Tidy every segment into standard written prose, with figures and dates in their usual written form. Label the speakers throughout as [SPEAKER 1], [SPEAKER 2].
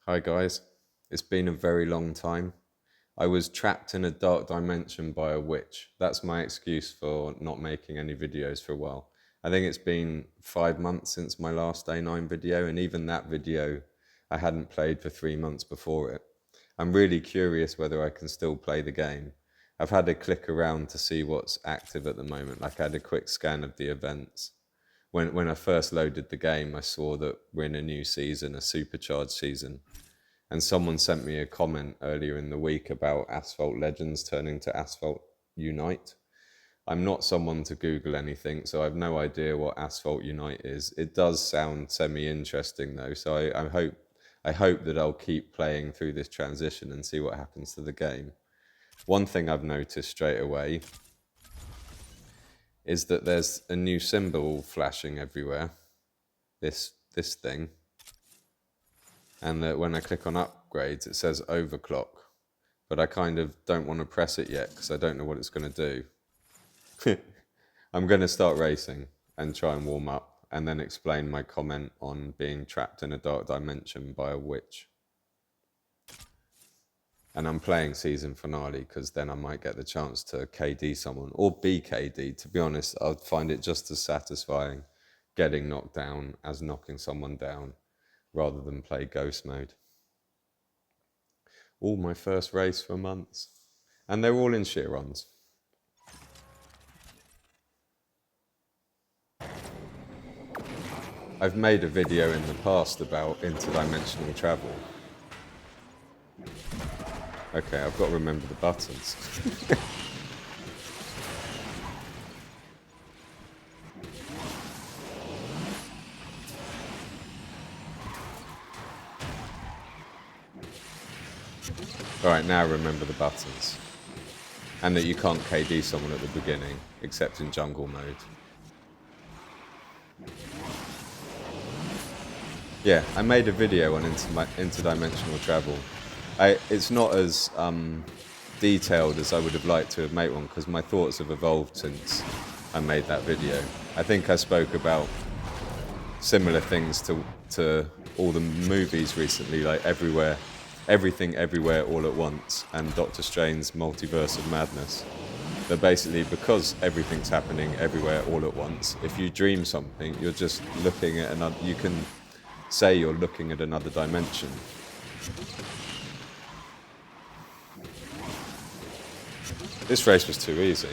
[SPEAKER 1] Hi guys, it's been a very long time. I was trapped in a dark dimension by a witch. That's my excuse for not making any videos for a while. I think it's been 5 months since my last A9 video, and even that video I hadn't played for 3 months before it. I'm really curious whether I can still play the game. I've had a click around to see what's active at the moment. Like I had a quick scan of the events. When I first loaded the game, I saw that we're in a new season, a supercharged season. And someone sent me a comment earlier in the week about Asphalt Legends turning to Asphalt Unite. I'm not someone to Google anything, so I have no idea what Asphalt Unite is. It does sound semi-interesting though, so I hope that I'll keep playing through this transition and see what happens to the game. One thing I've noticed straight away is that there's a new symbol flashing everywhere. This thing. And that when I click on upgrades, it says overclock, but I kind of don't want to press it yet because I don't know what it's going to do. I'm going to start racing and try and warm up and then explain my comment on being trapped in a dark dimension by a witch. And I'm playing season finale because then I might get the chance to KD someone or be KD. To be honest, I'd find it just as satisfying getting knocked down as knocking someone down, rather than play ghost mode. All my first race for months. And they're all in Chirons. I've made a video in the past about interdimensional travel. Okay, I've got to remember the buttons. Alright, now remember the buttons. And that you can't KD someone at the beginning, except in jungle mode. Yeah, I made a video on interdimensional travel. It's not as detailed as I would have liked to have made one, because my thoughts have evolved since I made that video. I think I spoke about similar things to all the movies recently, like Everything Everywhere All at Once and Doctor Strange's Multiverse of Madness. But basically, because everything's happening everywhere all at once, if you dream something, you're just looking at another, you can say you're looking at another dimension. This race was too easy.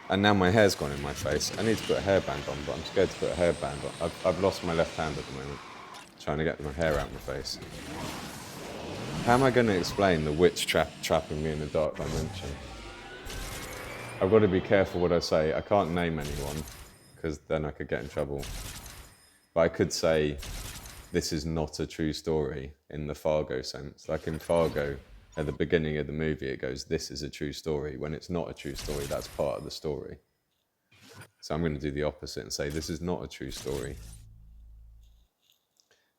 [SPEAKER 1] And now my hair's gone in my face. I need to put a hairband on, but I'm scared to put a hairband on. I've lost my left hand at the moment, trying to get my hair out of my face. How am I going to explain the witch trapping me in a dark dimension? I've got to be careful what I say. I can't name anyone, because then I could get in trouble. But I could say, this is not a true story in the Fargo sense. Like in Fargo, at the beginning of the movie, it goes, this is a true story. When it's not a true story, that's part of the story. So I'm going to do the opposite and say, this is not a true story.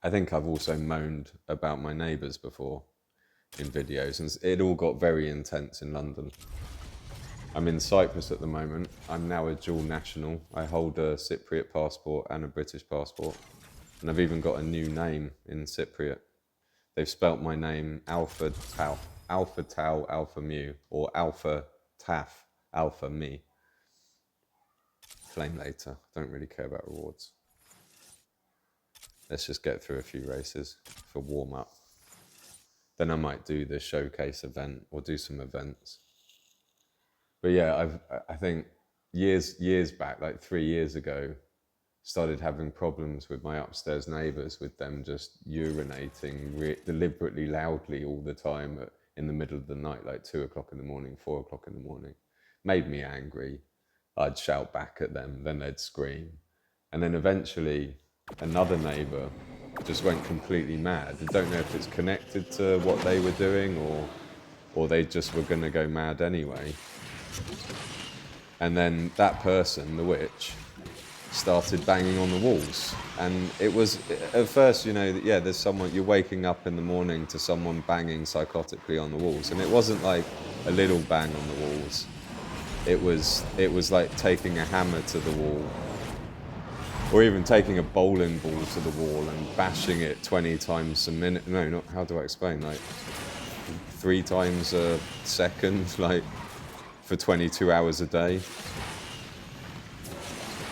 [SPEAKER 1] I think I've also moaned about my neighbours before in videos, and it all got very intense in London. I'm in Cyprus at the moment. I'm now a dual national. I hold a Cypriot passport and a British passport. And I've even got a new name in Cypriot. They've spelt my name Alpha Tau, Alpha Mu, or Alpha Taf, Alpha Me. Flame later. Don't really care about rewards. Let's just get through a few races for warm up. Then I might do the showcase event or do some events. But yeah, I think years back, like 3 years ago, started having problems with my upstairs neighbours, with them just urinating deliberately loudly all the time in the middle of the night, like 2 o'clock in the morning, 4 o'clock in the morning. Made me angry. I'd shout back at them, then they'd scream. And then eventually another neighbour just went completely mad. I don't know if it's connected to what they were doing or they just were going to go mad anyway. And then that person, the witch, started banging on the walls. And it was, at first, you know, yeah, there's someone, you're waking up in the morning to someone banging psychotically on the walls. And it wasn't like a little bang on the walls. It was like taking a hammer to the wall Or even taking a bowling ball to the wall and bashing it 20 times a minute. No, not, how do I explain? Like 3 times a second, like for 22 hours a day.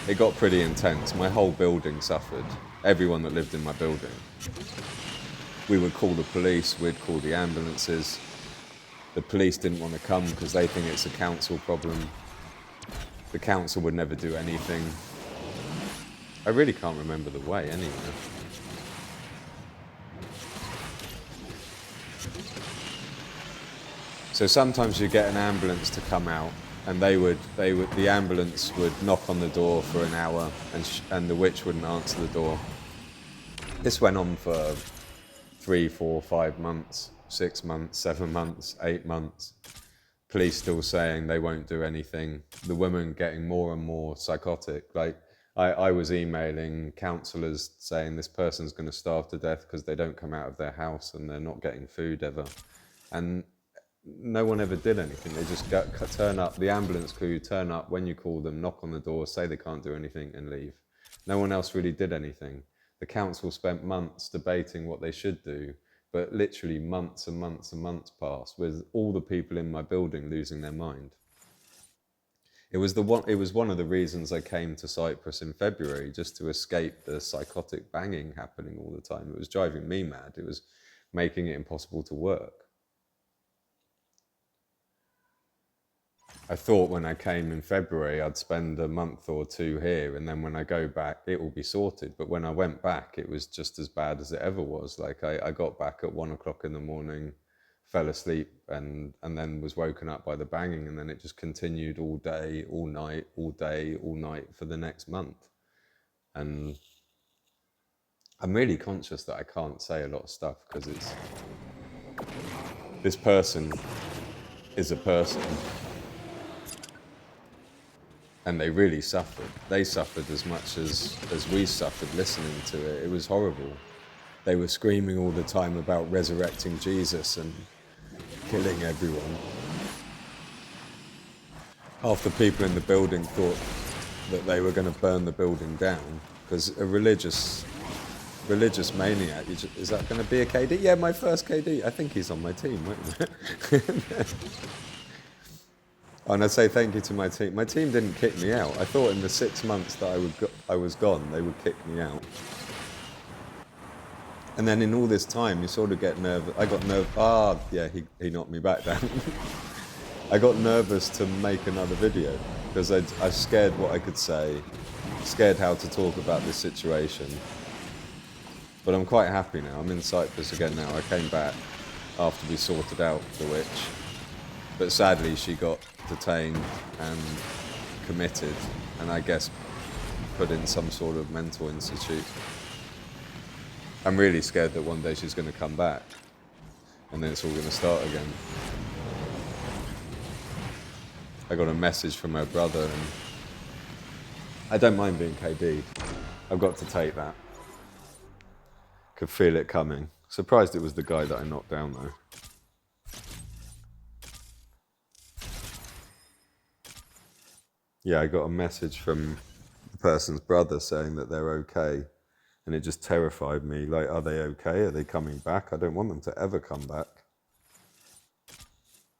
[SPEAKER 1] It got pretty intense. My whole building suffered. Everyone that lived in my building. We would call the police, we'd call the ambulances. The police didn't want to come because they think it's a council problem. The council would never do anything. I really can't remember the way anyway. So sometimes you get an ambulance to come out, and the ambulance would knock on the door for an hour, and the witch wouldn't answer the door. This went on for 3, 4, 5 months, 6 months, 7 months, 8 months. Police still saying they won't do anything. The woman getting more and more psychotic. Like, I was emailing counsellors saying this person's going to starve to death because they don't come out of their house and they're not getting food ever. And no one ever did anything. They just turn up, the ambulance crew turn up when you call them, knock on the door, say they can't do anything and leave. No one else really did anything. The council spent months debating what they should do, but literally months and months and months passed with all the people in my building losing their mind. It was one of the reasons I came to Cyprus in February, just to escape the psychotic banging happening all the time. It was driving me mad. It was making it impossible to work. I thought when I came in February, I'd spend a month or 2 here, and then when I go back, it will be sorted. But when I went back, it was just as bad as it ever was. Like I got back at 1 o'clock in the morning, fell asleep, and then was woken up by the banging, and then it just continued all day, all night, all day, all night for the next month. And I'm really conscious that I can't say a lot of stuff because this person is a person. And they really suffered. They suffered as much as we suffered listening to it. It was horrible. They were screaming all the time about resurrecting Jesus and killing everyone. Half the people in the building thought that they were going to burn the building down because a religious maniac. Is that going to be a KD? Yeah, my first KD. I think he's on my team, wait a minute. And I say thank you to my team. My team didn't kick me out. I thought in the 6 months that I was gone, they would kick me out. And then in all this time, you sort of get nervous. I got nervous. Yeah, he knocked me back down. I got nervous to make another video because I was scared what I could say, scared how to talk about this situation. But I'm quite happy now. I'm in Cyprus again now. I came back after we sorted out the witch. But sadly, she got detained and committed, and I guess put in some sort of mental institute. I'm really scared that one day she's going to come back, and then it's all going to start again. I got a message from her brother, and I don't mind being KD. I've got to take that. Could feel it coming. Surprised it was the guy that I knocked down, though. Yeah, I got a message from the person's brother saying that they're okay, and it just terrified me. Like, are they okay? Are they coming back? I don't want them to ever come back.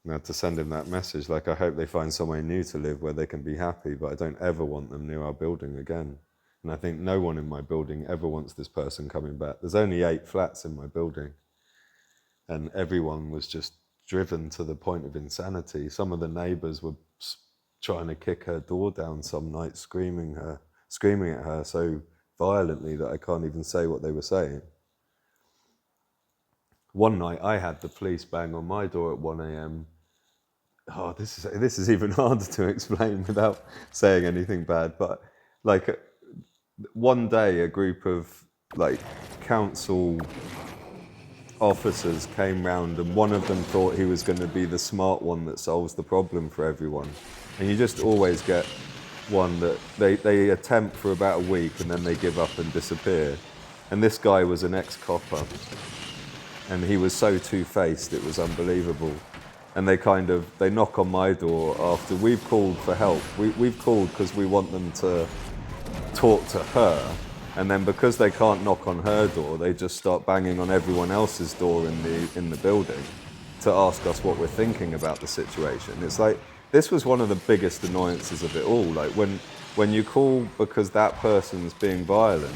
[SPEAKER 1] And I had to send him that message, like, I hope they find somewhere new to live where they can be happy, but I don't ever want them near our building again. And I think no one in my building ever wants this person coming back. There's only 8 flats in my building, and everyone was just driven to the point of insanity. Some of the neighbours were trying to kick her door down some night, screaming at her so violently that I can't even say what they were saying. One night I had the police bang on my door at 1 a.m. Oh, this is even harder to explain without saying anything bad, but like one day a group of like council officers came round, and one of them thought he was going to be the smart one that solves the problem for everyone. And you just always get one that they attempt for about a week and then they give up and disappear. And this guy was an ex-copper, and he was so two-faced, it was unbelievable. And they knock on my door after we've called for help. We've called because we want them to talk to her, and then because they can't knock on her door, they just start banging on everyone else's door in the building to ask us what we're thinking about the situation. It's like, this was one of the biggest annoyances of it all. Like when you call because that person's being violent,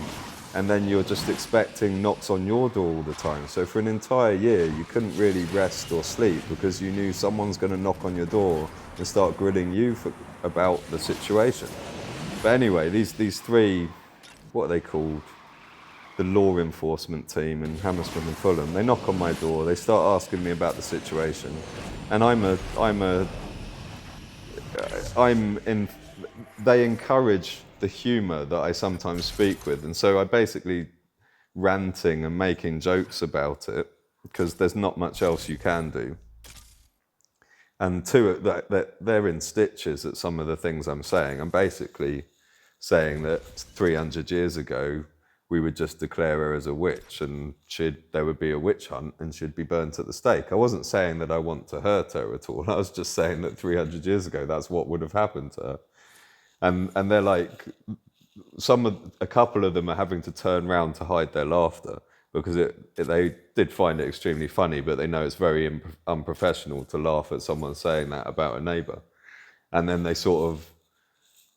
[SPEAKER 1] and then you're just expecting knocks on your door all the time. So for an entire year, you couldn't really rest or sleep because you knew someone's going to knock on your door and start grilling you about the situation. But anyway, these three, what are they called? The law enforcement team in Hammersmith and Fulham. They knock on my door. They start asking me about the situation, and they encourage the humour that I sometimes speak with, and so I basically ranting and making jokes about it because there's not much else you can do. And they're in stitches at some of the things I'm saying. I'm basically saying that 300 years ago we would just declare her as a witch, and there would be a witch hunt and she'd be burnt at the stake. I wasn't saying that I want to hurt her at all. I was just saying that 300 years ago that's what would have happened to her. And they're like, a couple of them are having to turn around to hide their laughter because they did find it extremely funny, but they know it's very unprofessional to laugh at someone saying that about a neighbour. And then they sort of,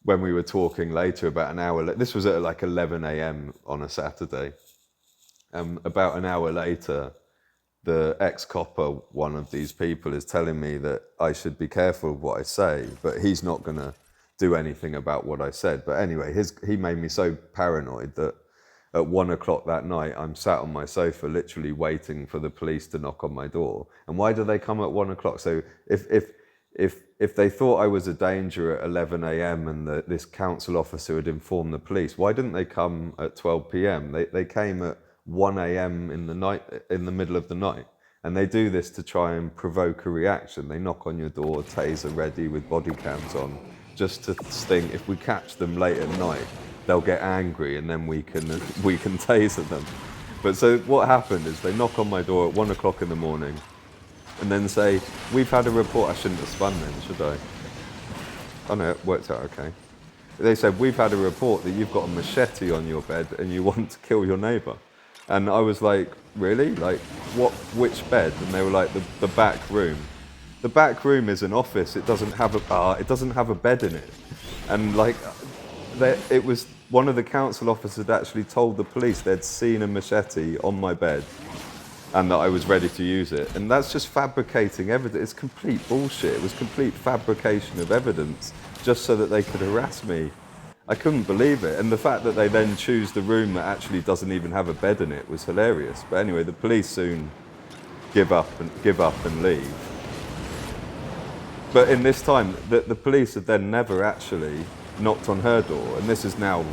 [SPEAKER 1] when we were talking later, about an hour, this was at like 11 a.m. on a Saturday, about an hour later, the ex-copper, one of these people, is telling me that I should be careful of what I say, but he's not going to do anything about what I said. But anyway, he made me so paranoid that at 1 o'clock that night, I'm sat on my sofa literally waiting for the police to knock on my door. And why do they come at 1 o'clock? So if they thought I was a danger at 11 a.m. and this council officer had informed the police, why didn't they come at 12 p.m.? They came at 1 a.m. in the night, in the middle of the night. And they do this to try and provoke a reaction. They knock on your door, taser ready with body cams on, just to think if we catch them late at night, they'll get angry and then we can taser them. But so what happened is they knock on my door at 1 o'clock in the morning and then say, we've had a report. I shouldn't have spun then, should I? Oh no, it worked out okay. They said, we've had a report that you've got a machete on your bed and you want to kill your neighbour. And I was like, really? Like, which bed? And they were like, the back room. The back room is an office. It doesn't have a bed in it. And like, it was one of the council officers had actually told the police they'd seen a machete on my bed and that I was ready to use it. And that's just fabricating evidence. It's complete bullshit. It was complete fabrication of evidence just so that they could harass me. I couldn't believe it. And the fact that they then choose the room that actually doesn't even have a bed in it was hilarious. But anyway, the police soon give up and leave. But in this time, the police had then never actually knocked on her door, and this is now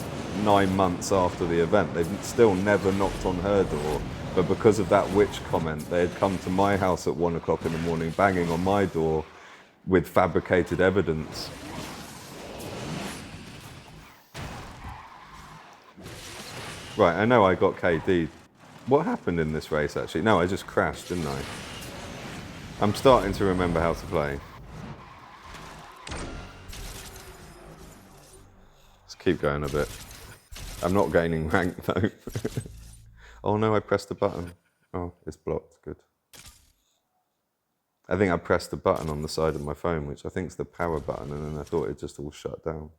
[SPEAKER 1] 9 months after the event. They've still never knocked on her door, but because of that witch comment, they had come to my house at 1 o'clock in the morning, banging on my door with fabricated evidence. Right, I know I got KD. What happened in this race, actually? No, I just crashed, didn't I? I'm starting to remember how to play. Let's keep going a bit. I'm not gaining rank, though. Oh no, I pressed the button. Oh, it's blocked, good. I think I pressed the button on the side of my phone, which I think is the power button, and then I thought it just all shut down.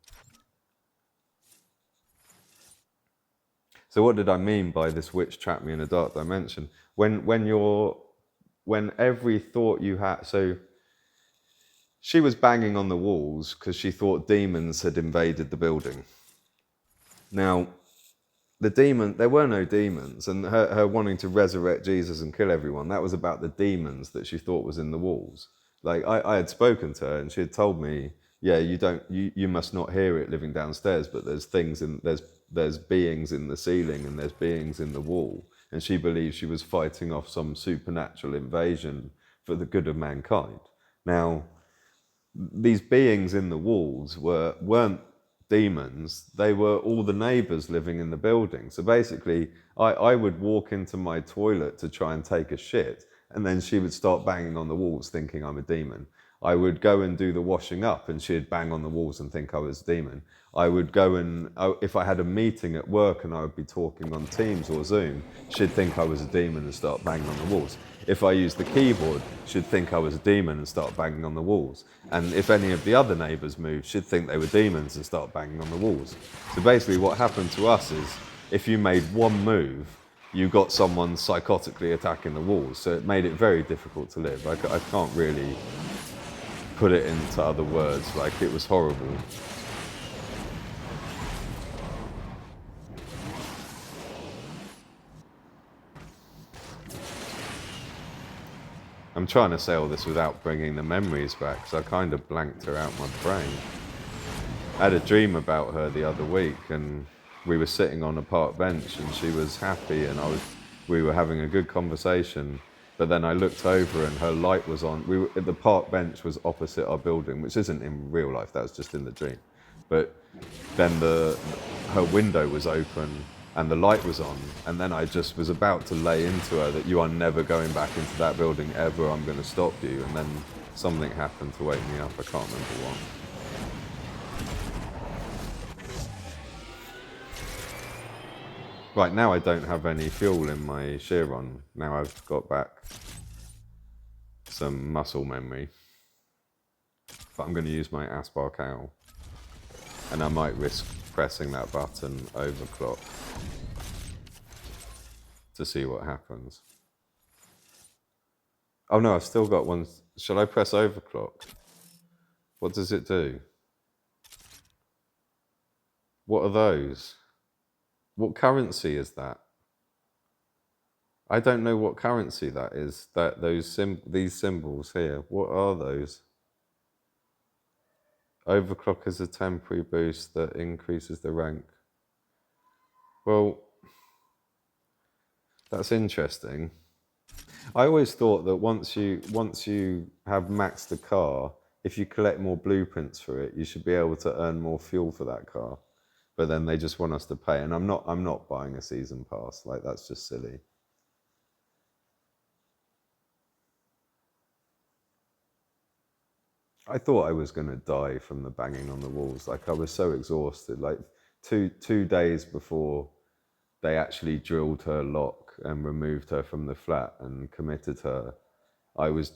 [SPEAKER 1] So what did I mean by this witch trapped me in a dark dimension? When every thought you had, so she was banging on the walls because she thought demons had invaded the building. Now, there were no demons, and her wanting to resurrect Jesus and kill everyone, that was about the demons that she thought was in the walls. Like, I had spoken to her and she had told me, yeah, you must not hear it living downstairs, but there's beings in the ceiling and there's beings in the wall. And she believed she was fighting off some supernatural invasion for the good of mankind. Now, these beings in the walls weren't demons, they were all the neighbours living in the building. So basically, I would walk into my toilet to try and take a shit, and then she would start banging on the walls thinking I'm a demon. I would go and do the washing up and she'd bang on the walls and think I was a demon. I would go and, if I had a meeting at work and I would be talking on Teams or Zoom, she'd think I was a demon and start banging on the walls. If I used the keyboard, she'd think I was a demon and start banging on the walls. And if any of the other neighbours moved, she'd think they were demons and start banging on the walls. So basically what happened to us is, if you made one move, you got someone psychotically attacking the walls. So it made it very difficult to live. I can't really put it into other words, like it was horrible. I'm trying to say all this without bringing the memories back, because I kind of blanked her out my brain. I had a dream about her the other week, and we were sitting on a park bench and she was happy and we were having a good conversation. But then I looked over and her light was on. The park bench was opposite our building, which isn't in real life, that was just in the dream. But then her window was open and the light was on, and then I just was about to lay into her that you are never going back into that building ever, I'm going to stop you. And then something happened to wake me up, I can't remember what. Right, now I don't have any fuel in my Chiron. Now I've got back some muscle memory. But I'm going to use my Asphalt Unite. And I might risk pressing that button overclock to see what happens. Oh no, I've still got one. Shall I press overclock? What does it do? What are those? What currency is that? I don't know what currency that is. These symbols here. What are those? Overclock is a temporary boost that increases the rank. Well, that's interesting. I always thought that once you have maxed a car, if you collect more blueprints for it, you should be able to earn more fuel for that car. But then they just want us to pay, and I'm not buying a season pass. Like, that's just silly. I thought I was going to die from the banging on the walls. Like, I was so exhausted. Like, two days before they actually drilled her lock and removed her from the flat and committed her, I was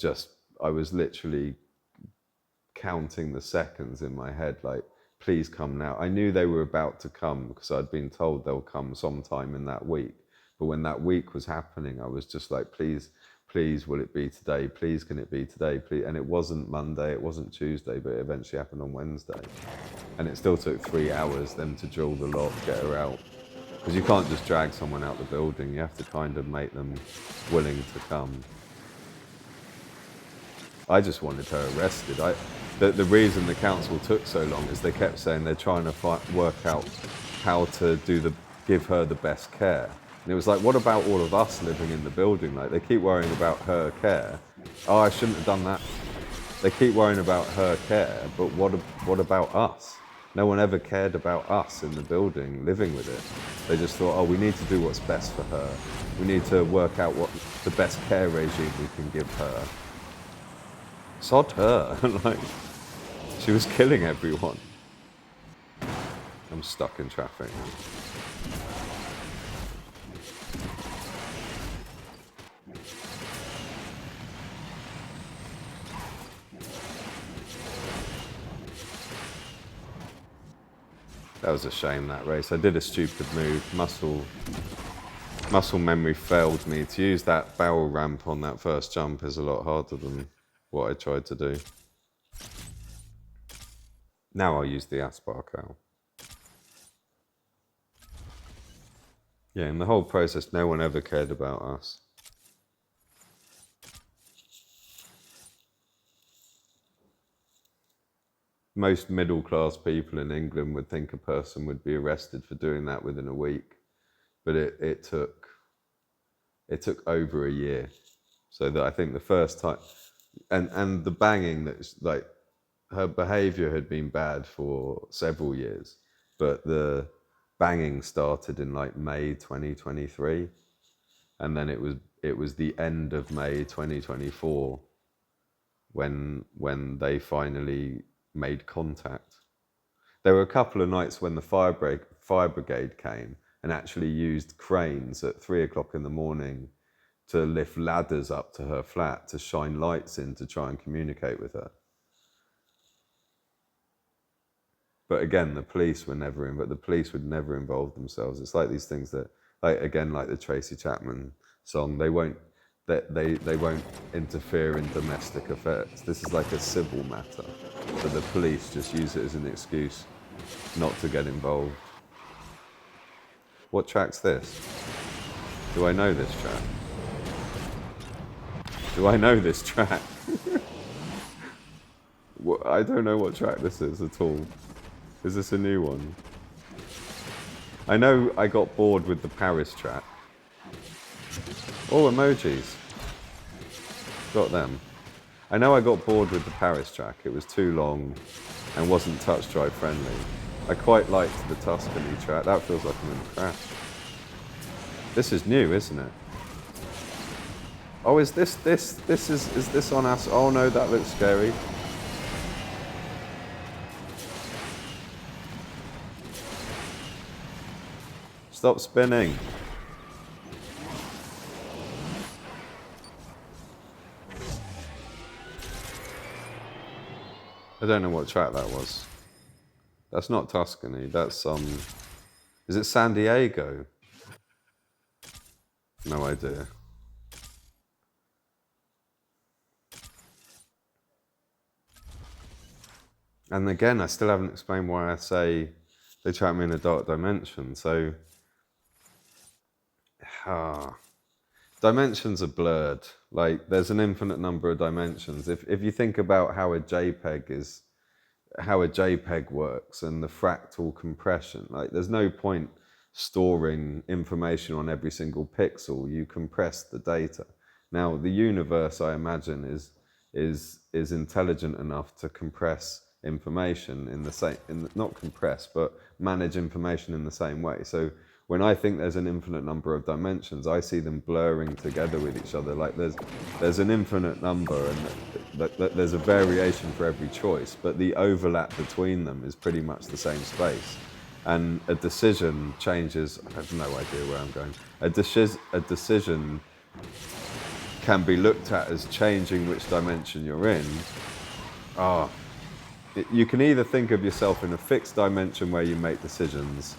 [SPEAKER 1] literally counting the seconds in my head, like, please come now. I knew they were about to come because I'd been told they'll come sometime in that week. But when that week was happening, I was just like, please, will it be today? Please, can it be today? Please. And it wasn't Monday, it wasn't Tuesday, but it eventually happened on Wednesday. And it still took 3 hours then to drill the lock, get her out. Because you can't just drag someone out the building, you have to kind of make them willing to come. I just wanted her arrested. The reason the council took so long is they kept saying they're trying to work out how to give her the best care. And it was like, what about all of us living in the building? Like, they keep worrying about her care. Oh, I shouldn't have done that. They keep worrying about her care, but what about us? No one ever cared about us in the building living with it. They just thought, oh, we need to do what's best for her. We need to work out what the best care regime we can give her. Sod her. Like, she was killing everyone. I'm stuck in traffic. That was a shame, that race. I did a stupid move. Muscle memory failed me. To use that barrel ramp on that first jump is a lot harder than what I tried to do. Now I'll use the Asphalt. Yeah, in the whole process, no one ever cared about us. Most middle-class people in England would think a person would be arrested for doing that within a week, but it took over a year. So that I think the first time, and the banging, that's like, her behaviour had been bad for several years, but the banging started in like May 2023, and then it was the end of May 2024 when they finally made contact. There were a couple of nights when the fire brigade came and actually used cranes at 3 o'clock in the morning to lift ladders up to her flat to shine lights in to try and communicate with her. But again, the police would never involve themselves. It's like these things that, like again, like the Tracy Chapman song, they won't interfere in domestic affairs. This is like a civil matter, but the police just use it as an excuse not to get involved. What track's this? Do I know this track? Do I know this track? I don't know what track this is at all. Is this a new one? I know I got bored with the Paris track. Oh, emojis. Got them. I know I got bored with the Paris track. It was too long and wasn't touch drive friendly. I quite liked the Tuscany track. That feels like I'm in a crash. This is new, isn't it? Oh, is this on us? Oh no, that looks scary. Stop spinning. I don't know what track that was. That's not Tuscany. That's is it San Diego? No idea. And again, I still haven't explained why I say they trap me in a dark dimension. So, dimensions are blurred. Like, there's an infinite number of dimensions. If you think about how a JPEG works and the fractal compression, like, there's no point storing information on every single pixel. You compress the data. Now, the universe, I imagine, is intelligent enough to compress information not compress, but manage information in the same way. So when I think there's an infinite number of dimensions, I see them blurring together with each other. Like there's an infinite number, and there's a variation for every choice, but the overlap between them is pretty much the same space. And a decision changes. I have no idea where I'm going. A decision can be looked at as changing which dimension you're in. You can either think of yourself in a fixed dimension where you make decisions,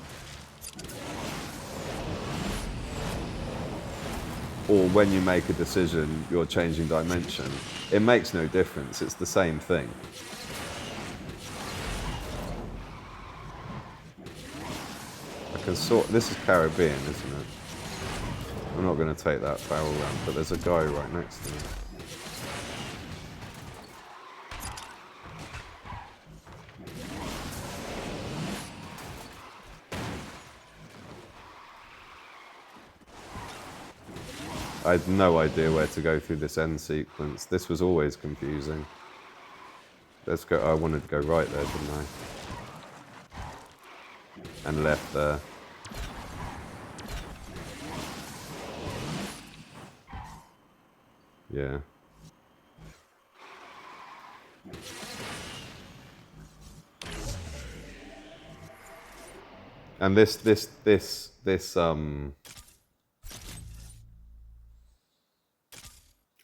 [SPEAKER 1] or when you make a decision, you're changing dimension. It makes no difference. It's the same thing. This is Caribbean, isn't it? I'm not going to take that barrel round, but there's a guy right next to me. I had no idea where to go through this end sequence. This was always confusing. Let's go. I wanted to go right there, didn't I? And left there. Yeah. And this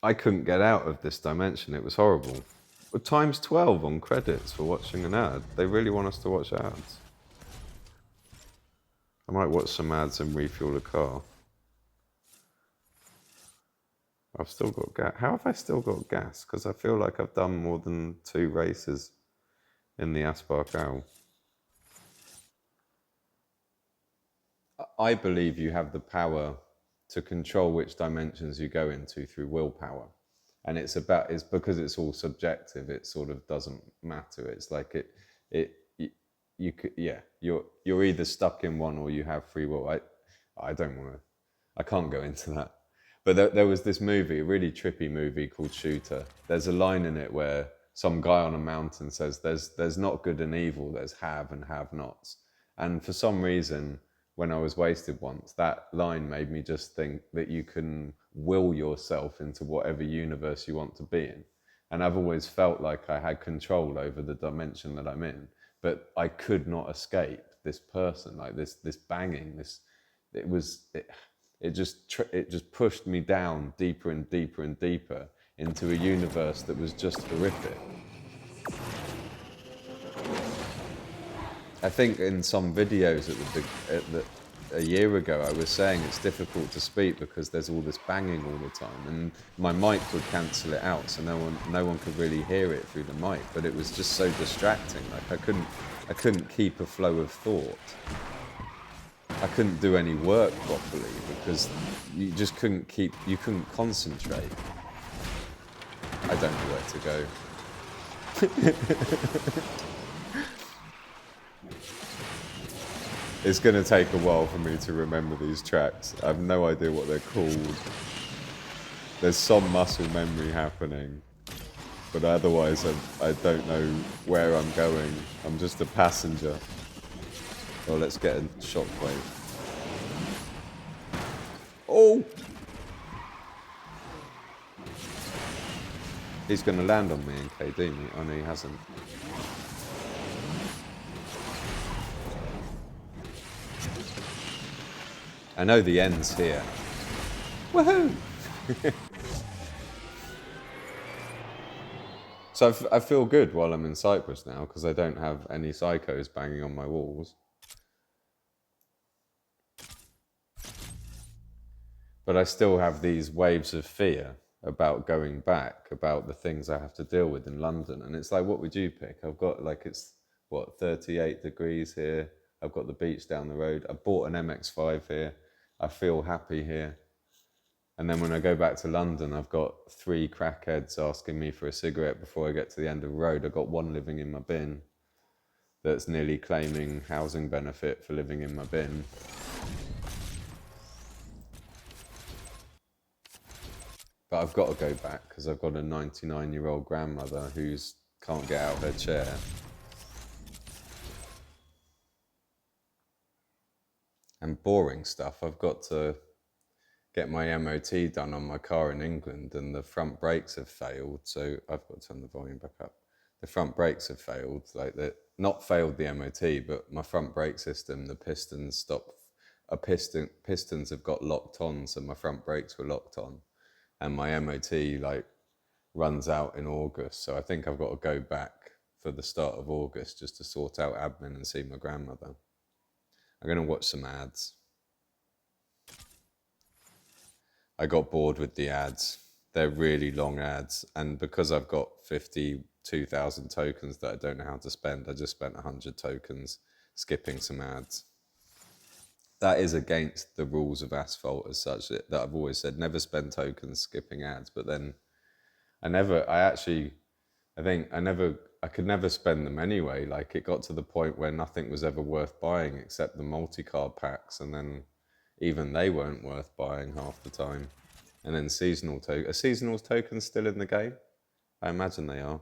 [SPEAKER 1] I couldn't get out of this dimension. It was horrible. Well, times 12 on credits for watching an ad. They really want us to watch ads. I might watch some ads and refuel a car. I've still got gas. How have I still got gas? Because I feel like I've done more than 2 races in the Asphalt Unite. I believe you have the power to control which dimensions you go into through willpower. And it's because it's all subjective, it sort of doesn't matter. It's like you're either stuck in one or you have free will. I can't go into that. But there was this movie, a really trippy movie called Shooter. There's a line in it where some guy on a mountain says, there's not good and evil, there's have and have nots. And for some reason, when I was wasted once, that line made me just think that you can will yourself into whatever universe you want to be in. And I've always felt like I had control over the dimension that I'm in, but I could not escape this person, like this banging. It just pushed me down deeper and deeper and deeper into a universe that was just horrific. I think in some videos a year ago, I was saying it's difficult to speak because there's all this banging all the time, and my mic would cancel it out, so no one could really hear it through the mic. But it was just so distracting. Like I couldn't keep a flow of thought. I couldn't do any work properly because you just couldn't concentrate. I don't know where to go. It's going to take a while for me to remember these tracks. I have no idea what they're called. There's some muscle memory happening, but otherwise I don't know where I'm going. I'm just a passenger. Well, let's get a shockwave. Oh! He's going to land on me in KD. Oh no, he hasn't. I know the end's here. Woohoo! So I feel good while I'm in Cyprus now because I don't have any psychos banging on my walls. But I still have these waves of fear about going back, about the things I have to deal with in London. And it's like, what would you pick? I've got it's 38 degrees here. I've got the beach down the road. I bought an MX-5 here. I feel happy here. And then when I go back to London, I've got 3 crackheads asking me for a cigarette before I get to the end of the road. I've got one living in my bin that's nearly claiming housing benefit for living in my bin. But I've got to go back because I've got a 99-year-old grandmother who can't get out of her chair. And boring stuff. I've got to get my MOT done on my car in England, and the front brakes have failed. So I've got to turn the volume back up. The front brakes have failed. Not failed the MOT, but my front brake system, the pistons stopped. Pistons have got locked on, so my front brakes were locked on, and my MOT runs out in August. So I think I've got to go back for the start of August just to sort out admin and see my grandmother. I'm going to watch some ads. I got bored with the ads. They're really long ads. And because I've got 52,000 tokens that I don't know how to spend, I just spent 100 tokens skipping some ads. That is against the rules of Asphalt as such, that I've always said, never spend tokens skipping ads. But then I could never spend them anyway. It got to the point where nothing was ever worth buying except the multi-card packs, and then even they weren't worth buying half the time. And then are seasonal tokens still in the game? I imagine they are.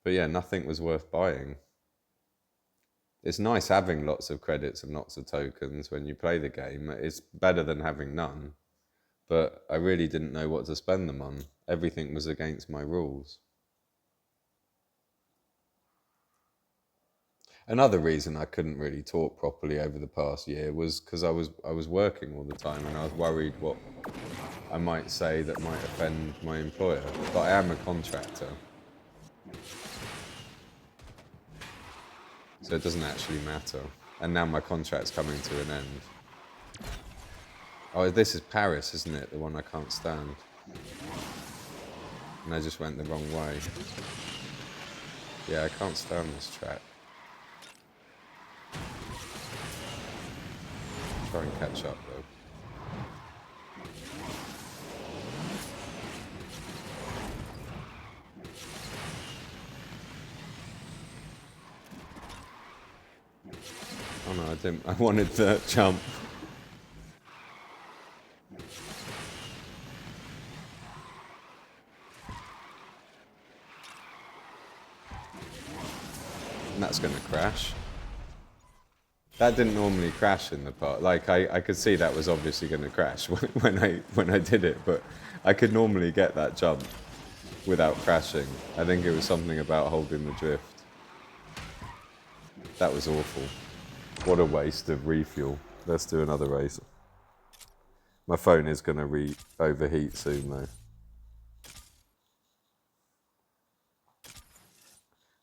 [SPEAKER 1] But yeah, nothing was worth buying. It's nice having lots of credits and lots of tokens when you play the game. It's better than having none. But I really didn't know what to spend them on. Everything was against my rules. Another reason I couldn't really talk properly over the past year was because I was working all the time, and I was worried what I might say that might offend my employer. But I am a contractor, so it doesn't actually matter. And now my contract's coming to an end. Oh, this is Paris, isn't it? The one I can't stand. And I just went the wrong way. Yeah, I can't stand this track. Try and catch up though. Oh no, I didn't. I wanted to jump. And that's going to crash. That didn't normally crash in the part. I could see that was obviously going to crash when I did it, but I could normally get that jump. without crashing. I think it was something about holding the drift. That was awful. What a waste of refuel. Let's do another race. My phone is going to overheat soon though.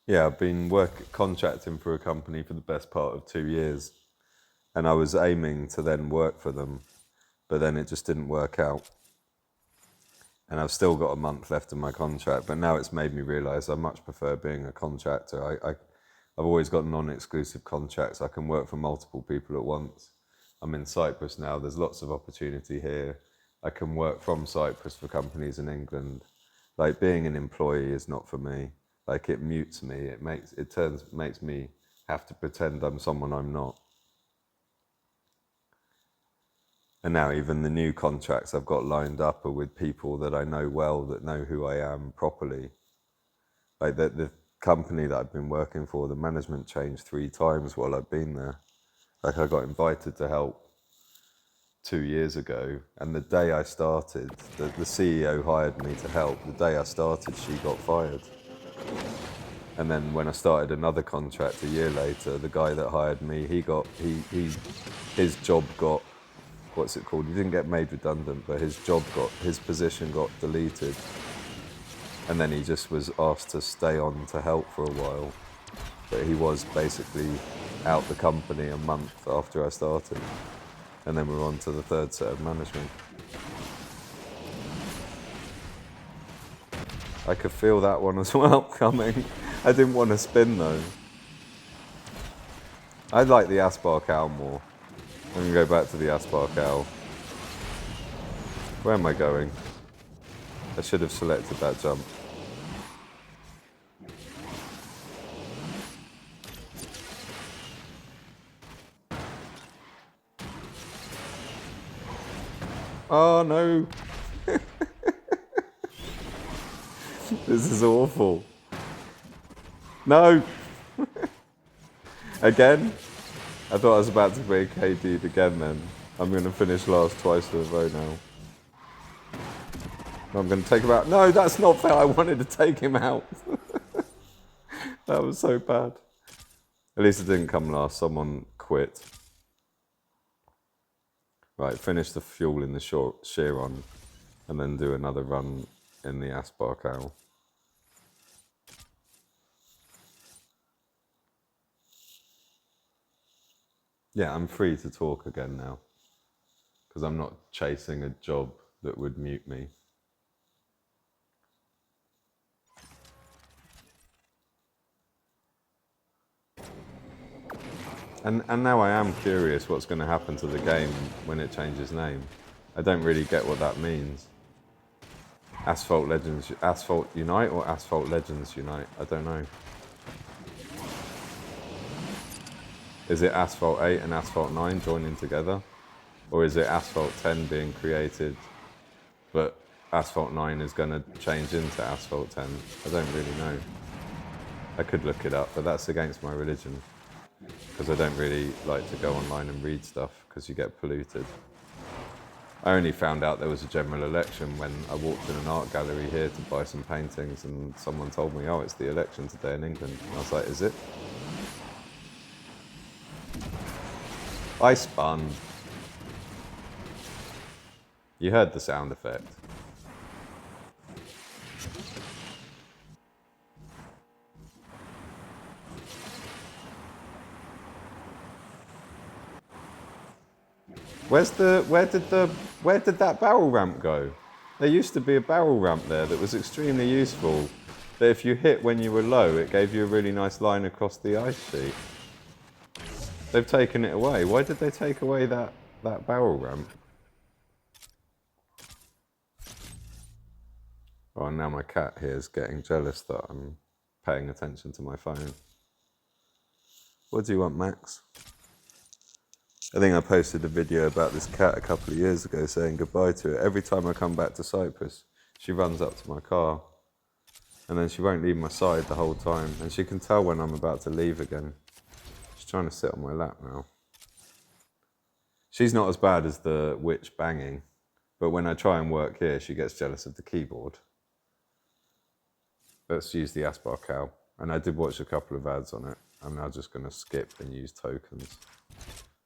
[SPEAKER 1] Yeah, I've been contracting for a company for the best part of 2 years, and I was aiming to then work for them, but then it just didn't work out. And I've still got a month left in my contract, but now it's made me realise I much prefer being a contractor. I've always got non-exclusive contracts. I can work for multiple people at once. I'm in Cyprus now. There's lots of opportunity here. I can work from Cyprus for companies in England. Like, being an employee is not for me. Like, it mutes me. It makes me have to pretend I'm someone I'm not. And now even the new contracts I've got lined up are with people that I know well, that know who I am properly. Like, the company that I've been working for, the management changed 3 times while I've been there. Like, I got invited to help 2 years ago, and the day I started, the CEO hired me to help. The day I started, she got fired. And then when I started another contract a year later, the guy that hired me, his job got, what's it called? He didn't get made redundant, but his position got deleted. And then he just was asked to stay on to help for a while. But he was basically out the company a month after I started. And then we're on to the third set of management. I could feel that one as well coming. I didn't want to spin though. I like the Asphalt Unite more. I'm going to go back to the Asphalt Unite. Where am I going? I should have selected that jump. Oh no! This is awful. No! Again? I thought I was about to be KD'd again then. I'm going to finish last twice in a row now. I'm going to take him out. No, that's not fair. I wanted to take him out. That was so bad. At least it didn't come last. Someone quit. Right, finish the fuel in the Chiron and then do another run in the Asphalt Unite. Yeah, I'm free to talk again now because I'm not chasing a job that would mute me. And now I am curious what's going to happen to the game when it changes name. I don't really get what that means. Asphalt Unite or Asphalt Legends Unite? I don't know. Is it Asphalt 8 and Asphalt 9 joining together? Or is it Asphalt 10 being created, but Asphalt 9 is going to change into Asphalt 10? I don't really know. I could look it up, but that's against my religion. Because I don't really like to go online and read stuff, because you get polluted. I only found out there was a general election when I walked in an art gallery here to buy some paintings, and someone told me, oh, it's the election today in England. And I was like, is it? I spun. You heard the sound effect. Where did that barrel ramp go? There used to be a barrel ramp there that was extremely useful. That if you hit when you were low, it gave you a really nice line across the ice sheet. They've taken it away. Why did they take away that barrel ramp? Oh, and now my cat here is getting jealous that I'm paying attention to my phone. What do you want, Max? I think I posted a video about this cat a couple of years ago saying goodbye to it. Every time I come back to Cyprus, she runs up to my car and then she won't leave my side the whole time. And she can tell when I'm about to leave again. She's trying to sit on my lap now. She's not as bad as the witch banging, but when I try and work here, she gets jealous of the keyboard. let's use the Asphalt cow. And I did watch a couple of ads on it. I'm now just going to skip and use tokens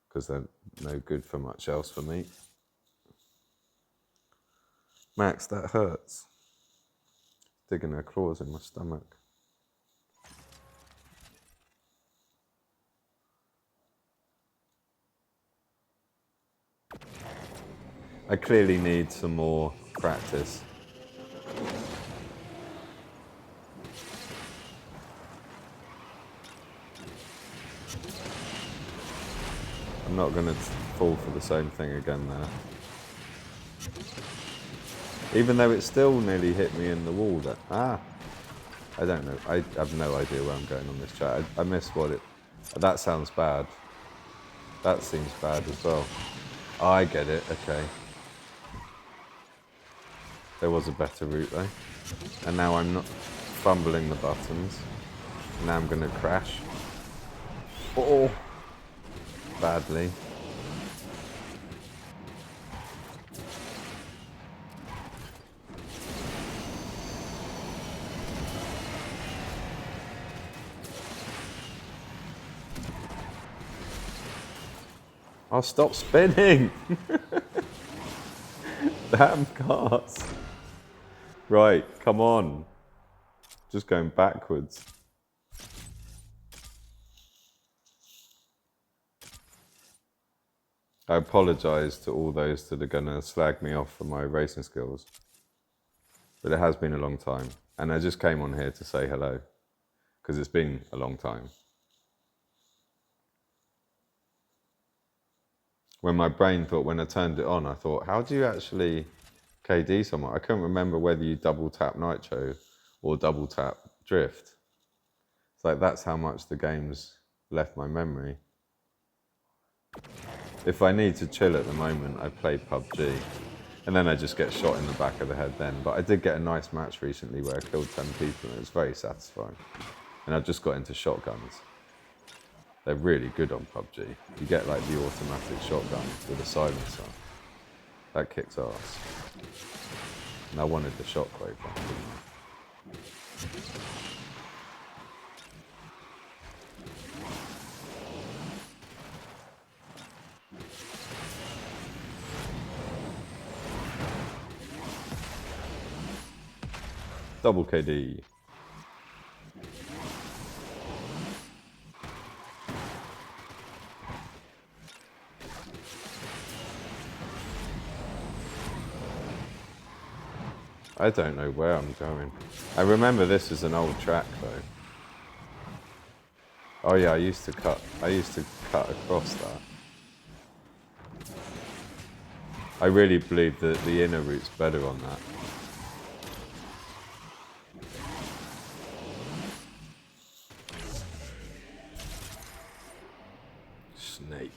[SPEAKER 1] because they're no good for much else for me. Max, that hurts. Digging her claws in my stomach. I clearly need some more practice. I'm not going to fall for the same thing again there. Even though it still nearly hit me in the wall. I don't know. I have no idea where I'm going on this chat. I missed what it... That sounds bad. That seems bad as well. I get it, okay. There was a better route though. And now I'm not fumbling the buttons. Now I'm going to crash. Oh! Badly. I'll stop spinning! Damn cars. Right, come on. Just going backwards. I apologise to all those that are going to slag me off for my racing skills. But it has been a long time. And I just came on here to say hello. Because it's been a long time. When my brain thought, when I turned it on, I thought, how do you actually KD someone? I couldn't remember whether you double tap nitro or double tap drift. It's like, that's how much the game's left my memory. If I need to chill at the moment, I play PUBG. And then I just get shot in the back of the head then. But I did get a nice match recently where I killed 10 people and it was very satisfying. And I've just got into shotguns. They're really good on PUBG. You get like the automatic shotgun with a silencer. That kicks ass. And I wanted the shockwave one, didn't I? Double KD. I don't know where I'm going. I remember this is an old track though. Oh yeah, I used to cut across that. I really believe that the inner route's better on that. Snake.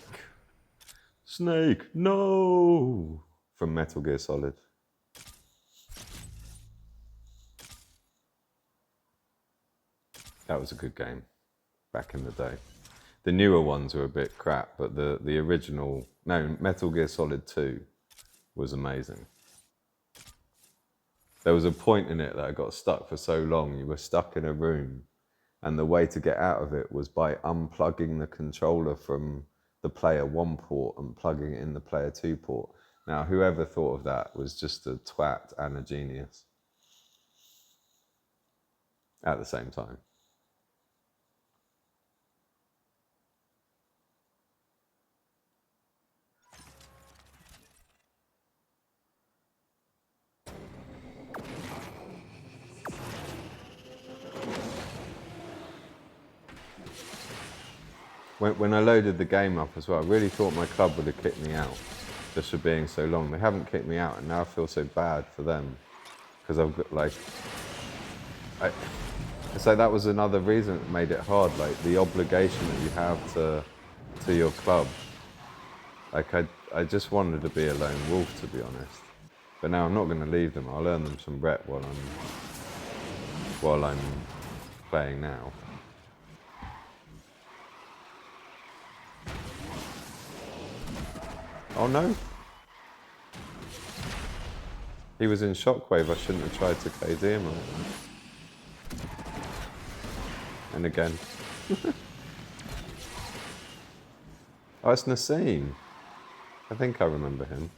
[SPEAKER 1] Snake, no! From Metal Gear Solid. That was a good game back in the day. The newer ones were a bit crap, but the original, no, Metal Gear Solid 2 was amazing. There was a point in it that I got stuck for so long. You were stuck in a room and the way to get out of it was by unplugging the controller from the player 1 port and plugging it in the player 2 port. Now, whoever thought of that was just a twat and a genius at the same time. When I loaded the game up as well, I really thought my club would have kicked me out just for being so long. They haven't kicked me out and now I feel so bad for them because I've got like... So that was another reason it made it hard, like the obligation that you have to your club. Like I just wanted to be a lone wolf, to be honest. But now I'm not going to leave them. I'll earn them some rep while I'm playing now. Oh no! He was in Shockwave, I shouldn't have tried to KD him like that. And again. Oh, it's Nassim. I think I remember him.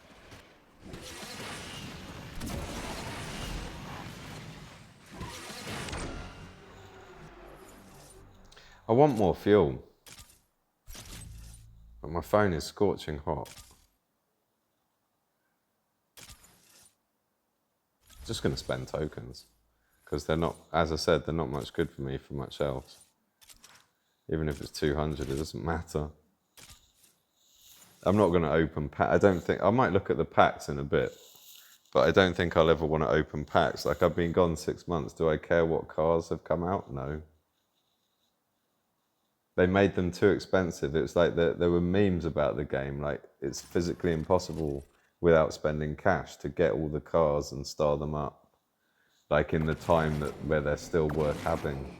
[SPEAKER 1] I want more fuel. But my phone is scorching hot. Just going to spend tokens. Because they're not, as I said, they're not much good for me for much else. Even if it's 200, it doesn't matter. I'm not going to open packs. I don't think, I might look at the packs in a bit. But I don't think I'll ever want to open packs. Like, I've been gone 6 months. Do I care what cars have come out? No. They made them too expensive. It was like there were memes about the game. Like, it's physically impossible without spending cash to get all the cars and star them up. Like, in the time where they're still worth having.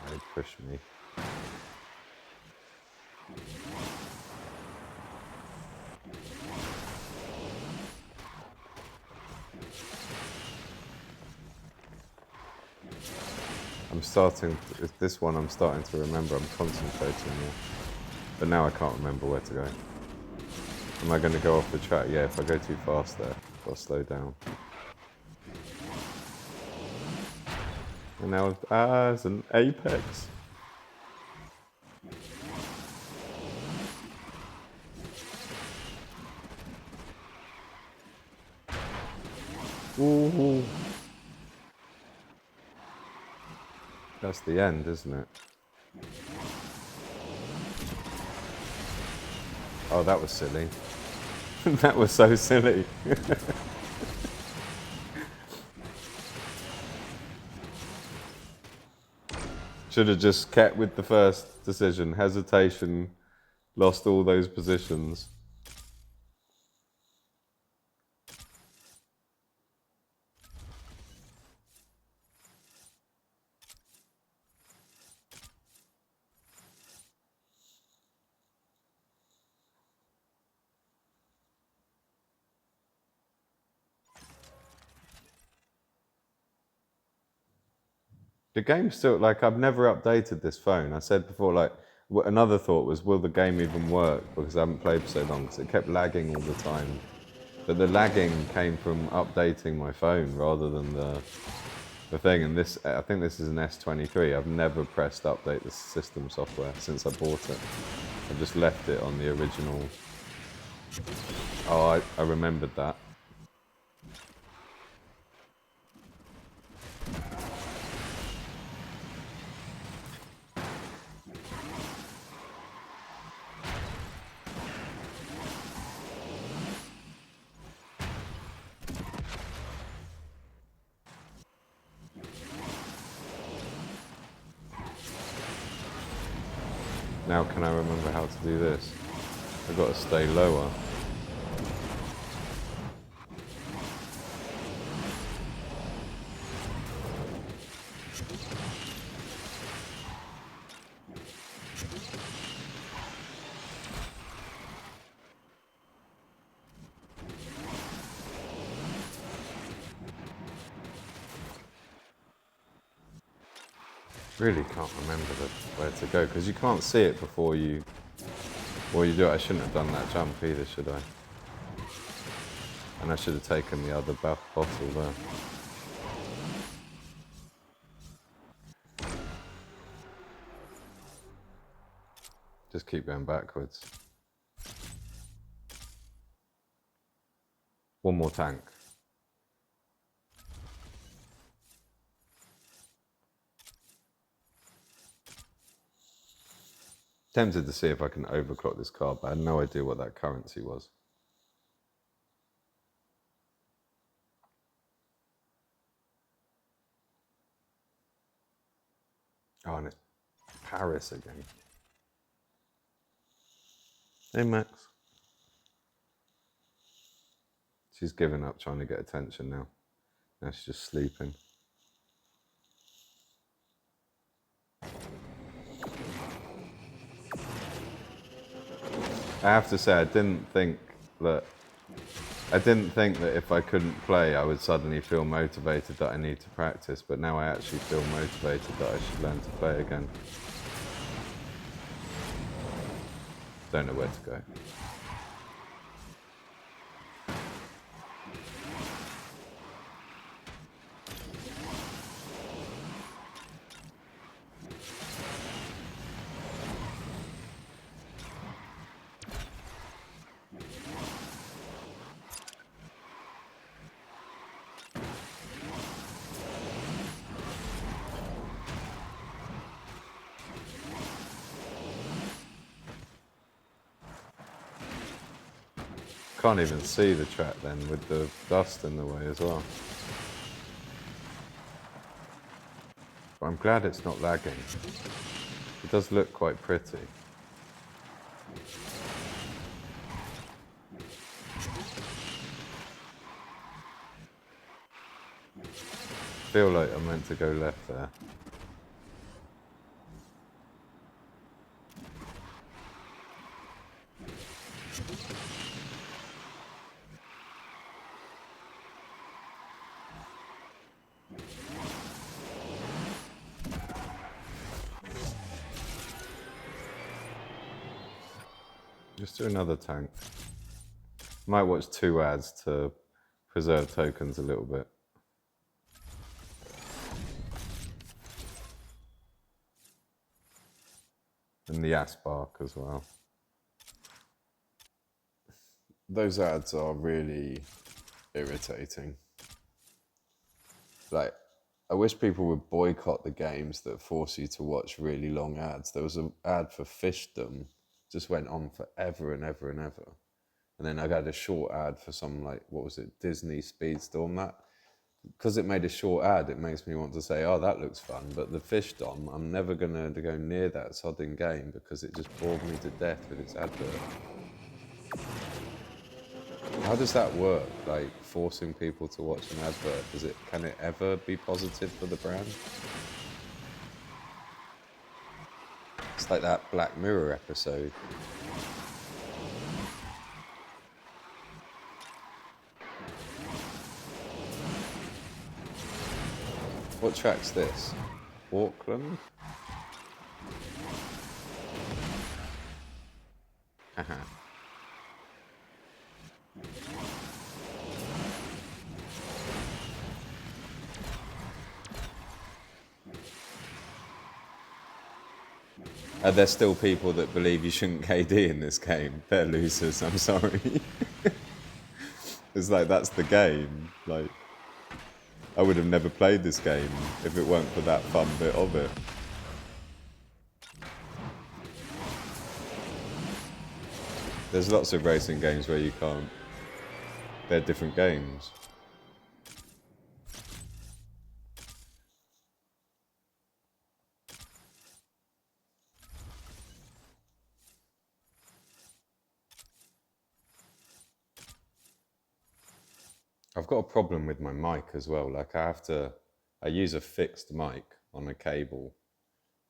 [SPEAKER 1] They push me. This one I'm starting to remember. I'm concentrating more. But now I can't remember where to go. Am I going to go off the track? Yeah, if I go too fast there, I'll slow down. And now, it's an apex. Ooh. That's the end, isn't it? Oh, that was silly. That was so silly. Should have just kept with the first decision. Hesitation, lost all those positions. The game's still, like, I've never updated this phone. I said before, like, another thought was, will the game even work? Because I haven't played for so long, because it kept lagging all the time. But the lagging came from updating my phone rather than the thing. And this, I think this is an S23. I've never pressed update the system software since I bought it. I just left it on the original. Oh, I remembered that. Now can I remember how to do this? I've got to stay lower. Really can't remember where to go, because you can't see it before you do it. I shouldn't have done that jump either, should I? And I should have taken the other bottle there. Just keep going backwards. One more tank. Tempted to see if I can overclock this card, but I had no idea what that currency was. Oh, and it's Paris again. Hey, Max. She's given up trying to get attention now. Now she's just sleeping. I have to say, I didn't think that if I couldn't play, I would suddenly feel motivated that I need to practice, but now I actually feel motivated that I should learn to play again. Don't know where to go. Can't even see the track then with the dust in the way as well. But I'm glad it's not lagging. It does look quite pretty. I feel like I'm meant to go left there. Just do another tank. Might watch 2 ads to preserve tokens a little bit. And the Asphalt as well. Those ads are really irritating. Like, I wish people would boycott the games that force you to watch really long ads. There was an ad for Fishdom, just went on forever and ever and ever. And then I got a short ad for some, like, what was it, Disney Speedstorm. That, because it made a short ad, it makes me want to say, oh, that looks fun. But the Fishdom, I'm never going to go near that sodding game because it just bored me to death with its advert. How does that work? Like, forcing people to watch an advert? Can it ever be positive for the brand? It's like that Black Mirror episode. What track's this? Auckland? Haha. Are there still people that believe you shouldn't KD in this game? They're losers, I'm sorry. It's like, that's the game. Like, I would have never played this game if it weren't for that fun bit of it. There's lots of racing games where you can't. They're different games. I've got a problem with my mic as well. Like, I use a fixed mic on a cable.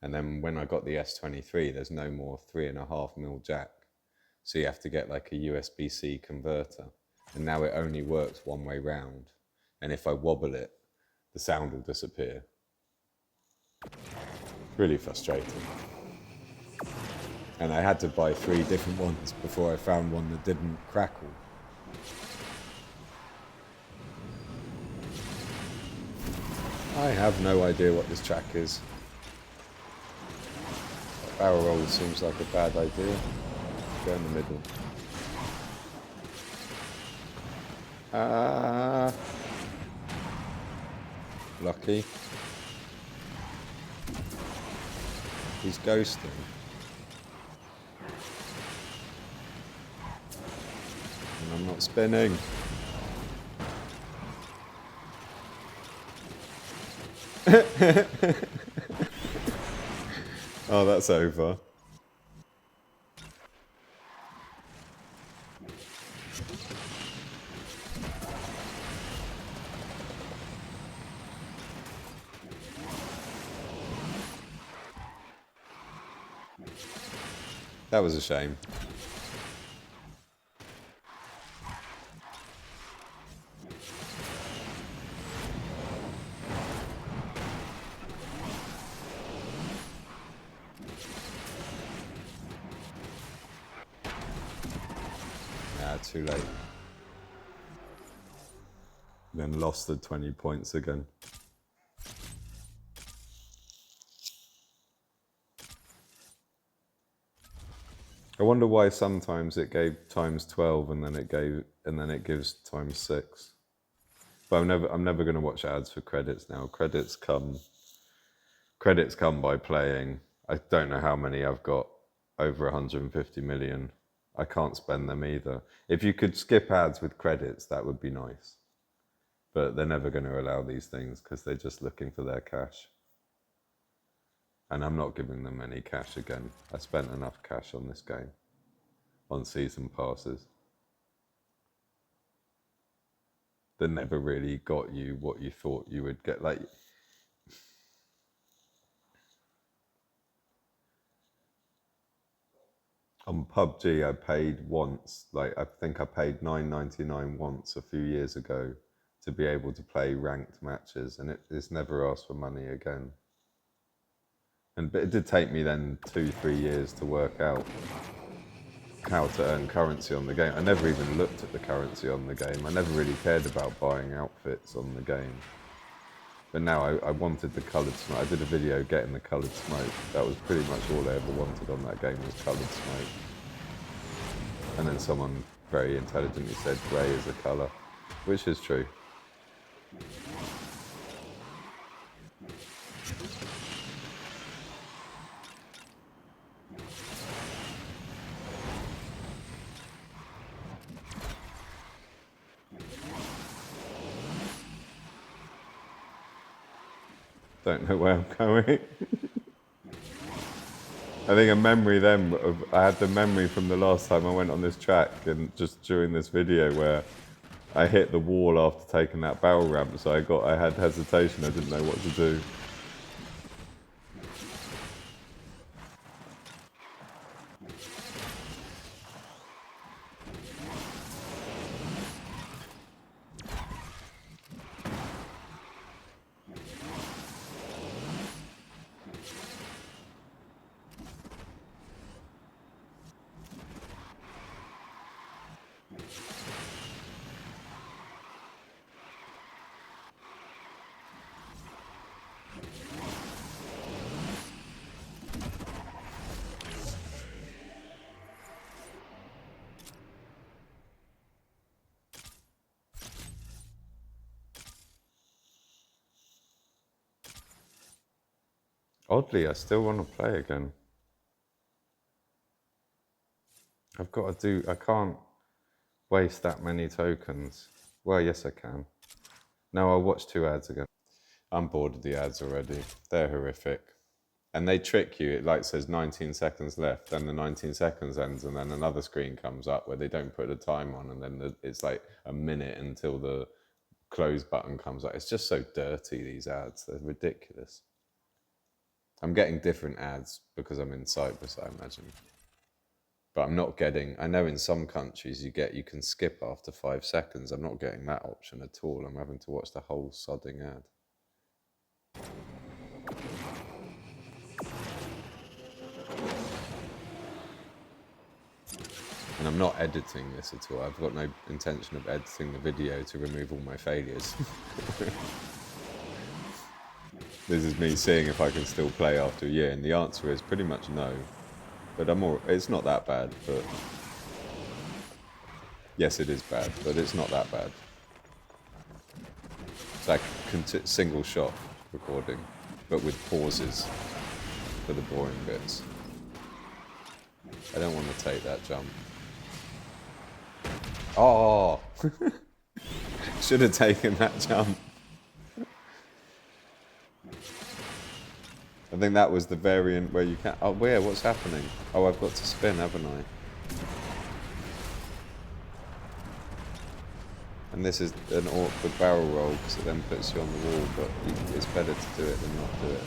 [SPEAKER 1] And then when I got the S23, there's no more 3.5mm jack. So you have to get like a USB-C converter. And now it only works one way round. And if I wobble it, the sound will disappear. Really frustrating. And I had to buy 3 different ones before I found one that didn't crackle. I have no idea what this track is. Barrel roll seems like a bad idea. Go in the middle. Lucky. He's ghosting. And I'm not spinning. Oh, that's over. That was a shame. Yeah, too late. Then lost the 20 points again. I wonder why sometimes it gave times 12 and then it gives times 6. But I'm never going to watch ads for credits now. Credits come by playing. I don't know how many I've got, over 150 million. I can't spend them either. If you could skip ads with credits, that would be nice. But they're never going to allow these things because they're just looking for their cash. And I'm not giving them any cash again. I spent enough cash on this game, on season passes. That never really got you what you thought you would get. Like, on PUBG, I paid once. Like, I think I paid $9.99 once a few years ago to be able to play ranked matches, and it's never asked for money again. But it did take me then 2-3 years to work out how to earn currency on the game. I never even looked at the currency on the game. I never really cared about buying outfits on the game. But now I wanted the coloured smoke. I did a video getting the coloured smoke. That was pretty much all I ever wanted on that game, was coloured smoke. And then someone very intelligently said grey is a colour, which is true. Don't know where I'm going. I think a memory then, I had the memory from the last time I went on this track and just during this video where I hit the wall after taking that barrel ramp, so I had hesitation, I didn't know what to do. Oddly, I still want to play again. I can't waste that many tokens. Well, yes I can. No, I'll watch 2 ads again. I'm bored of the ads already. They're horrific. And they trick you. It like says 19 seconds left, then the 19 seconds ends, and then another screen comes up where they don't put a time on, and then it's like a minute until the close button comes up. It's just so dirty, these ads. They're ridiculous. I'm getting different ads because I'm in Cyprus, I imagine. But I'm not getting, I know in some countries you can skip after 5 seconds. I'm not getting that option at all. I'm having to watch the whole sodding ad. And I'm not editing this at all. I've got no intention of editing the video to remove all my failures. This is me seeing if I can still play after a year, and the answer is pretty much no. But it's not that bad, but... Yes, it is bad, but it's not that bad. It's like single shot recording, but with pauses for the boring bits. I don't want to take that jump. Oh! Should have taken that jump. I think that was the variant where you can't... Oh, where? What's happening? Oh, I've got to spin, haven't I? And this is an awkward barrel roll because it then puts you on the wall, but it's better to do it than not do it.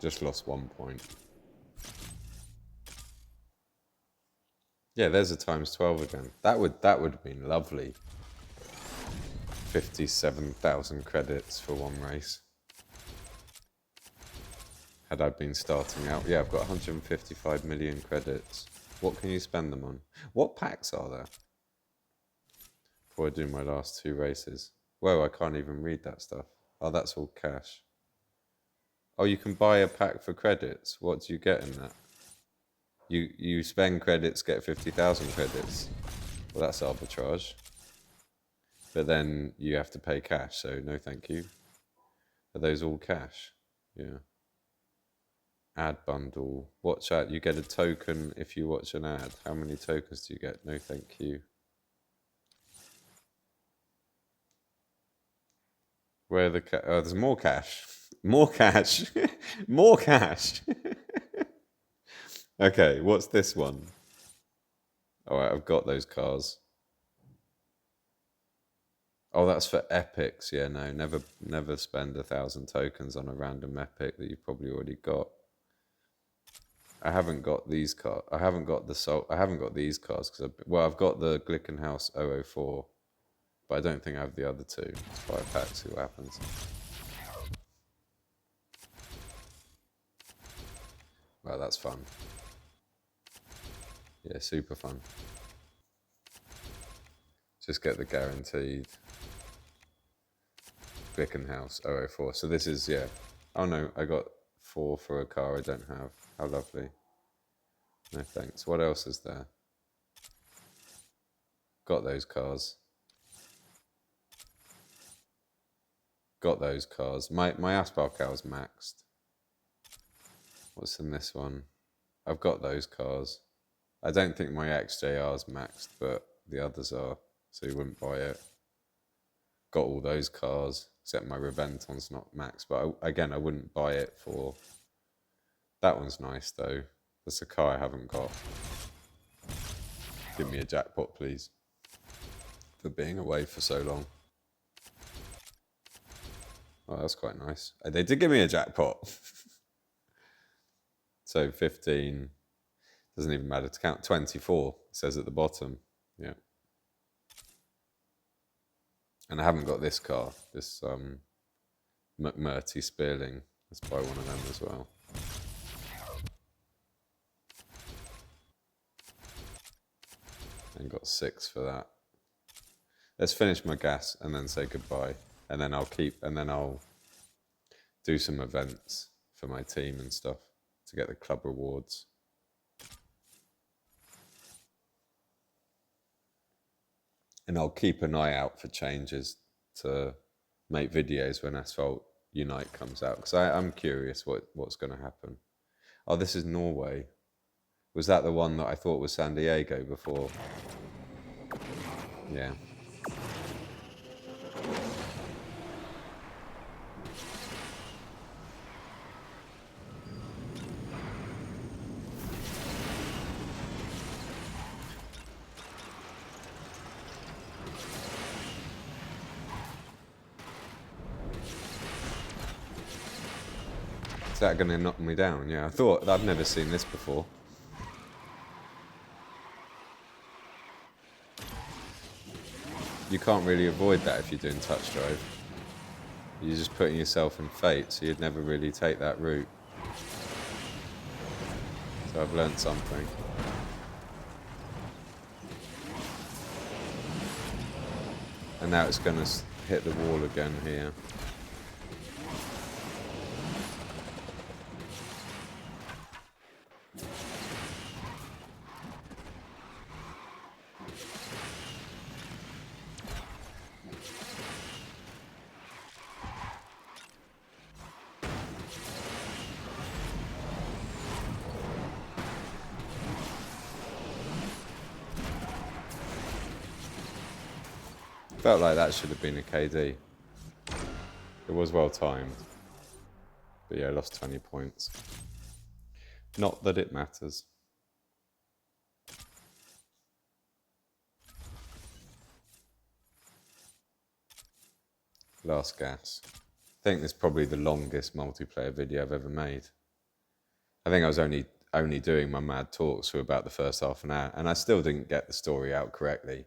[SPEAKER 1] just lost 1 point. Yeah, there's a times 12 again. That would have been lovely. 57,000 credits for one race. Had I been starting out. Yeah, I've got 155 million credits. What can you spend them on? What packs are there? Before I do my last 2 races. Whoa, I can't even read that stuff. Oh, that's all cash. Oh, you can buy a pack for credits. What do you get in that? You spend credits, get 50,000 credits. Well, that's arbitrage. But then you have to pay cash, so no thank you. Are those all cash? Yeah. Ad bundle. Watch out, you get a token if you watch an ad. How many tokens do you get? No thank you. Where are the oh, there's more cash. More cash. More cash. Okay, what's this one? All right, I've got those cars. Oh, that's for epics. Yeah, no, never spend 1,000 tokens on a random epic that you've probably already got. I haven't got these cars. I haven't got these cars because I've got the Glickenhaus 004, but I don't think I have the other 2. Let's buy a pack, see what happens. Well, that's fun. Yeah, super fun. Just get the guaranteed Glickenhaus 004. So this is, yeah. Oh no, I got 4 for a car I don't have. How lovely. No thanks. What else is there? Got those cars. Got those cars. My Asphalt car is maxed. What's in this one? I've got those cars. I don't think my XJR is maxed, but the others are, so you wouldn't buy it. Got all those cars, except my Reventon's not maxed, but again, I wouldn't buy it for... That one's nice, though. That's a car I haven't got. Give me a jackpot, please. For being away for so long. Oh, that's quite nice. They did give me a jackpot. So 15... Doesn't even matter to count. 24, it says at the bottom. Yeah. And I haven't got this car, this McMurty Spearling. Let's buy one of them as well. And got 6 for that. Let's finish my gas and then say goodbye. And then I'll do some events for my team and stuff to get the club rewards. And I'll keep an eye out for changes to make videos when Asphalt Unite comes out, because I'm curious what's going to happen. Oh, this is Norway. Was that the one that I thought was San Diego before? Yeah. Is that going to knock me down? Yeah, I've never seen this before. You can't really avoid that if you're doing touch drive. You're just putting yourself in fate, so you'd never really take that route. So I've learnt something. And now it's going to hit the wall again here. Felt like that should have been a KD. It was well timed. But yeah, I lost 20 points. Not that it matters. Last gas. I think this is probably the longest multiplayer video I've ever made. I think I was only doing my mad talks for about the first half an hour, and I still didn't get the story out correctly.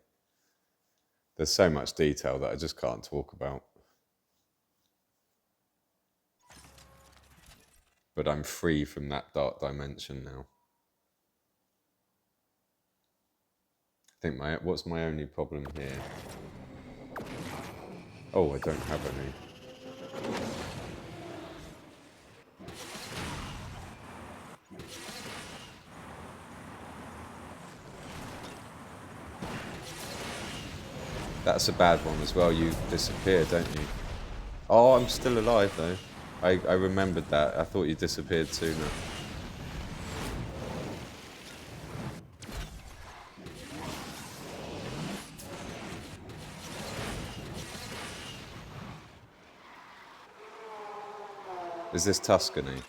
[SPEAKER 1] There's so much detail that I just can't talk about. But I'm free from that dark dimension now. I think what's my only problem here? Oh, I don't have any. That's a bad one as well. You disappear, don't you? Oh, I'm still alive though. I remembered that. I thought you disappeared sooner. Is this Tuscany?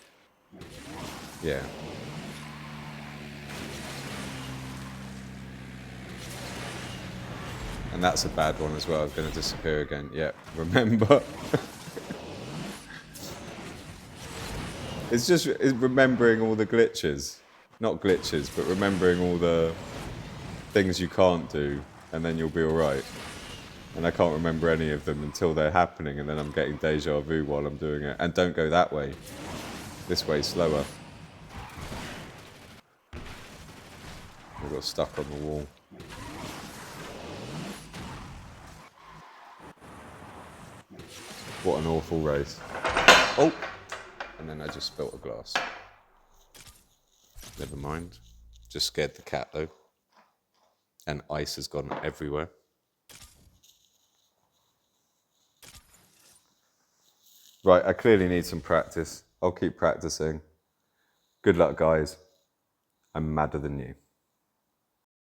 [SPEAKER 1] Yeah. And that's a bad one as well. I'm going to disappear again. Yeah, remember. It's just remembering all the glitches. Not glitches, but remembering all the things you can't do, and then you'll be all right. And I can't remember any of them until they're happening, and then I'm getting deja vu while I'm doing it. And don't go that way. This way's slower. I got stuck on the wall. What an awful race. Oh! And then I just spilt a glass. Never mind. Just scared the cat though. And ice has gone everywhere. Right, I clearly need some practice. I'll keep practicing. Good luck, guys. I'm madder than you.